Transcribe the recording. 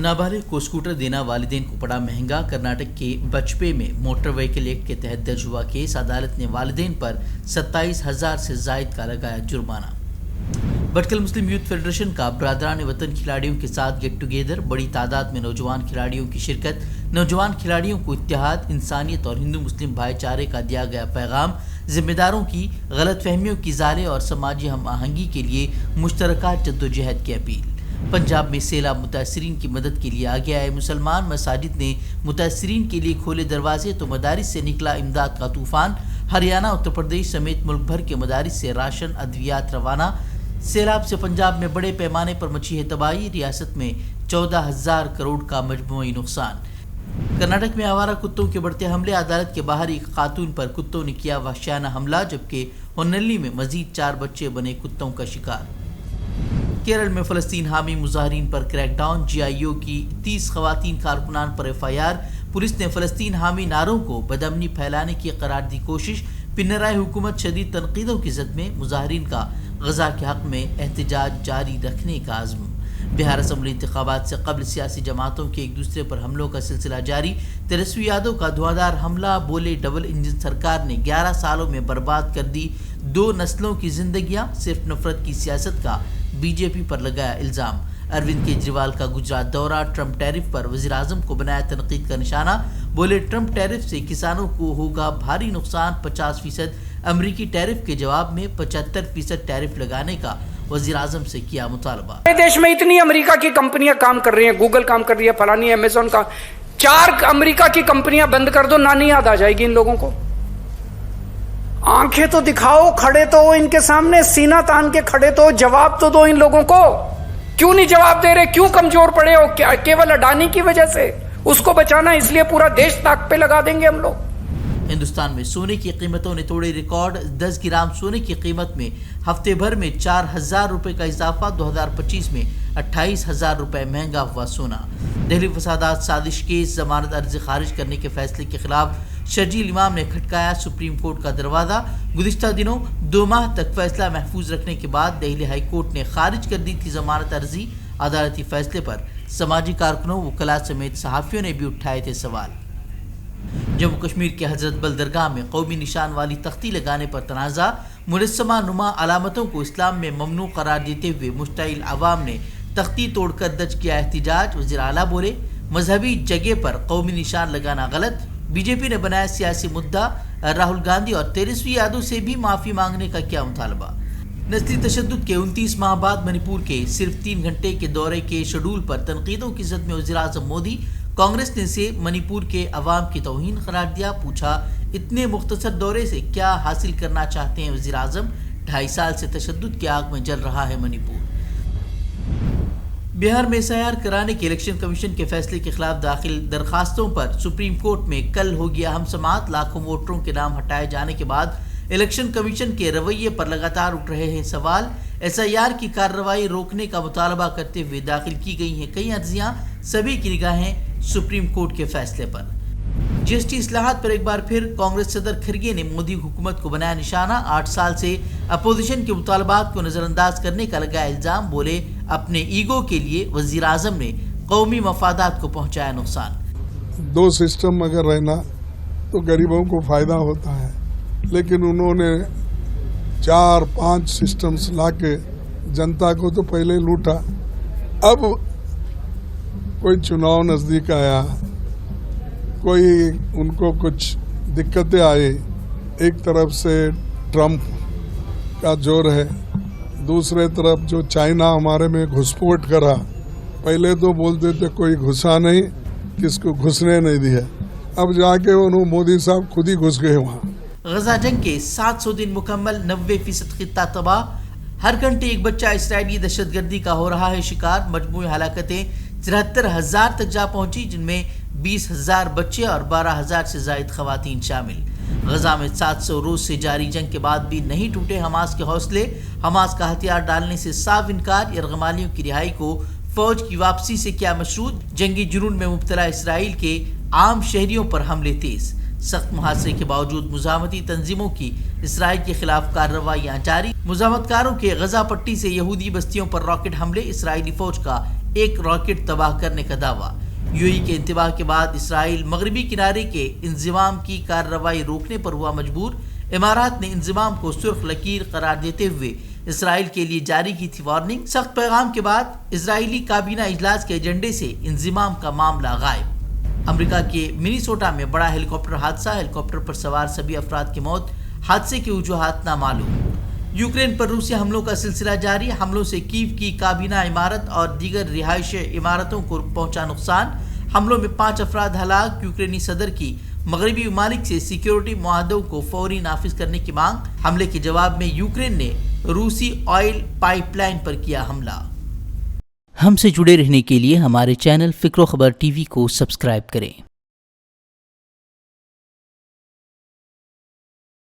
नाबालिग को स्कूटर देना वालिदैन को पड़ा महंगा। कर्नाटक के बचपे में मोटर व्हीकल एक्ट के तहत दर्ज हुआ केस। अदालत ने वालिदैन पर 27,000 से जायद का लगाया जुर्माना। भटकल मुस्लिम यूथ फेडरेशन का बरादरान वतन खिलाड़ियों के साथ गेट टुगेदर। बड़ी तादाद में नौजवान खिलाड़ियों की शिरकत। नौजवान खिलाड़ियों को इत्तेहाद, इंसानियत और हिंदू मुस्लिम भाईचारे का दिया गया पैगाम। जिम्मेदारों की गलत फहमियों की ज़ाले और समाजी हम आहंगी के लिए मुश्तरका जद्दोजहद की अपील। पंजाब में सैलाब मुतासरीन की मदद के लिए आगे आए मुसलमान। मसाजिद ने मुतासरीन के लिए खोले दरवाजे तो मदारिस से निकला इमदाद का तूफान। हरियाणा, उत्तर प्रदेश समेत मुल्क भर के मदारिस से राशन अद्वियात रवाना। सैलाब से पंजाब में बड़े पैमाने पर मची है तबाही। रियासत में 14,000 करोड़ का मजमूई नुकसान। कर्नाटक में आवारा कुत्तों के बढ़ते हमले। अदालत के बाहर एक खातून पर कुत्तों ने किया वहशियाना हमला, जबकि होन्नल्ली में मजीद 4 बच्चे बने कुत्तों का शिकार। केरल में फलस्तीन हामी मुजाहरीन पर क्रैकडाउन। GIO की 30 खवातीन कारकुनान पर FIR। पुलिस ने फलस्तीन हामी नारों को बदअमनी फैलाने की करार दी कोशिश। पिनराई हुकूमत शदीद तनकीदों की जद में। मुजाहरीन का गजा के हक में एहतजाज जारी रखने का आज़म। बिहार असम्बली इंतखाबात से कबल सियासी जमातों के एक दूसरे पर हमलों का सिलसिला जारी। तेजस्वी यादव का धुआंधार हमला। बोले डबल इंजन सरकार ने 11 सालों में बर्बाद कर दी 2 नस्लों की जिंदगियां। सिर्फ नफरत की सियासत का BJP पर लगाया इल्ज़ाम। अरविंद केजरीवाल का गुजरात दौरा। ट्रंप टैरिफ पर वज़ीर आज़म को बनाया तनकीद का निशाना। बोले ट्रंप टैरिफ से किसानों को होगा भारी नुकसान। 50% अमरीकी टैरिफ के जवाब में 75% टैरिफ लगाने का वज़ीर आज़म से किया मुतालबा। देश में इतनी अमेरिका की कंपनियां काम कर रही हैं, गूगल काम कर रही है, फलानी अमेज़न का। 4 अमेरिका की कंपनियां बंद कर दो, नानी याद आ जाएगी इन लोगों को। आंखें तो दिखाओ, खड़े तो हो इनके सामने, सीना तान के खड़े तो, जवाब तो दो इन लोगों को। क्यों नहीं जवाब दे रहे? क्यों कमजोर पड़े हो? क्या केवल अडानी की वजह से? उसको बचाना इसलिए पूरा देश ताक पे लगा देंगे हम लोग। हिंदुस्तान में सोने की कीमतों ने तोड़े रिकॉर्ड। 10 ग्राम सोने की कीमत में हफ्ते भर में 4,000 रुपए का इजाफा। 2025 में 28,000 रुपए महंगा हुआ सोना। दिल्ली फसादात साजिश केस। जमानत अर्जी खारिज करने के फैसले के खिलाफ शर्जील इमाम ने खटकाया सुप्रीम कोर्ट का दरवाजा। गुज़िश्ता दिनों 2 माह तक फैसला महफूज रखने के बाद दिल्ली हाई कोर्ट ने खारिज कर दी थी जमानत अर्जी। अदालती फैसले पर समाजी कारकुनों, वकला समेत सहाफ़ियों ने भी उठाए थे सवाल। जम्मू कश्मीर के हजरत बल दरगाह में कौमी निशान वाली तख्ती लगाने पर तनाज़ा। मुजस्समा नुमा अलामतों को इस्लाम में ममनू करार देते हुए मुश्ताइल अवाम ने तख्ती तोड़कर दर्ज किया एहतिजाज। वज़ीर आला बोले मजहबी जगह पर कौमी निशान लगाना गलत। BJP ने बनाया सियासी मुद्दा। राहुल गांधी और तेजस्वी यादव से भी माफ़ी मांगने का किया मुतालबा। नस्ली तशद्दुद के 29 माह बाद मणिपुर के सिर्फ 3 घंटे के दौरे के शेड्यूल पर तनकीदों की जद में वज़ीर आज़म मोदी। कांग्रेस ने से मणिपुर के अवाम की तौहीन करार दिया। पूछा इतने मुख्तसर दौरे से क्या हासिल करना चाहते हैं वज़ीर आज़म? 2.5 साल से तशद्दुद की आग में जल रहा है मणिपुर। बिहार में SIR कराने के इलेक्शन कमीशन के फैसले के खिलाफ दाखिल दरखास्तों पर सुप्रीम कोर्ट में कल होगी अहम समाअत। लाखों वोटरों के नाम हटाए जाने के बाद इलेक्शन कमीशन के रवैये पर लगातार उठ रहे हैं सवाल। SIR की कार्रवाई रोकने का मुतालबा करते हुए दाखिल की गई हैं कई अर्जियां। सभी की निगाहें सुप्रीम कोर्ट के फैसले पर। GST इस्लाहात पर एक बार फिर कांग्रेस सदर खरगे ने मोदी हुकूमत को बनाया निशाना। 8 साल से अपोजिशन के मुतालबात को नज़रअंदाज करने का लगाया इल्ज़ाम। बोले अपने ईगो के लिए वज़ीर आज़म ने कौमी मफादात को पहुंचाया नुकसान। 2 सिस्टम अगर रहना तो गरीबों को फ़ायदा होता है, लेकिन उन्होंने 4-5 सिस्टम्स लाके जनता को तो पहले लूटा। अब कोई चुनाव नज़दीक आया, कोई उनको कुछ दिक्कतें आई। एक तरफ से ट्रंप का जोर है, दूसरे तरफ जो चाइना हमारे में घुसपैठ करा। पहले तो बोलते थे कोई घुसा नहीं, किसको घुसने नहीं दिया। अब जाके उन्होंने मोदी साहब खुद ही घुस गए वहाँ। गजा जंग के 700 दिन मुकम्मल। 90% खित्ता तबाह। हर घंटे एक बच्चा इसराइली दहशतगर्दी का हो रहा है शिकार। मजमूई हलाकतें 73,000 तक जा पहुंची, जिनमें 20,000 बच्चे और 12,000 से जायद खवातीन शामिल। गजा में 700 रोज से जारी जंग के बाद भी नहीं टूटे हमास के हौसले। हमास का हथियार डालने से साफ इनकार। यरगमालियों की रिहाई को फौज की वापसी से क्या मशरूत। जंगी जुनून में मुब्तला इसराइल के आम शहरियों पर हमले तेज। सख्त मुहासरे के बावजूद मुजामती तंजीमों की इसराइल के खिलाफ कार्रवाइयां जारी। मुजामतकारों के गजा पट्टी से यहूदी बस्तियों पर रॉकेट हमले। इसराइली फौज का ایک راکٹ تباہ کرنے کا دعویٰ۔ UAE کے انتباہ کے بعد اسرائیل مغربی کنارے کے انضمام کی کارروائی روکنے پر ہوا مجبور۔ امارات نے انضمام کو سرخ لکیر قرار دیتے ہوئے اسرائیل کے لیے جاری کی تھی وارننگ۔ سخت پیغام کے بعد اسرائیلی کابینہ اجلاس کے ایجنڈے سے انضمام کا معاملہ غائب۔ امریکہ کے منیسوٹا میں بڑا ہیلی کاپٹر حادثہ، ہیلی کاپٹر پر سوار سبھی افراد کی موت، حادثے کی وجوہات نامعلوم۔ یوکرین پر روسی حملوں کا سلسلہ جاری، حملوں سے کیو کی کابینہ عمارت اور دیگر رہائشی عمارتوں کو پہنچا نقصان، حملوں میں 5 افراد ہلاک۔ یوکرینی صدر کی مغربی ممالک سے سیکیورٹی معاہدوں کو فوری نافذ کرنے کی مانگ، حملے کے جواب میں یوکرین نے روسی آئل پائپ لائن پر کیا حملہ۔ ہم سے جڑے رہنے کے لیے ہمارے چینل فکر و خبر ٹی وی کو سبسکرائب کریں۔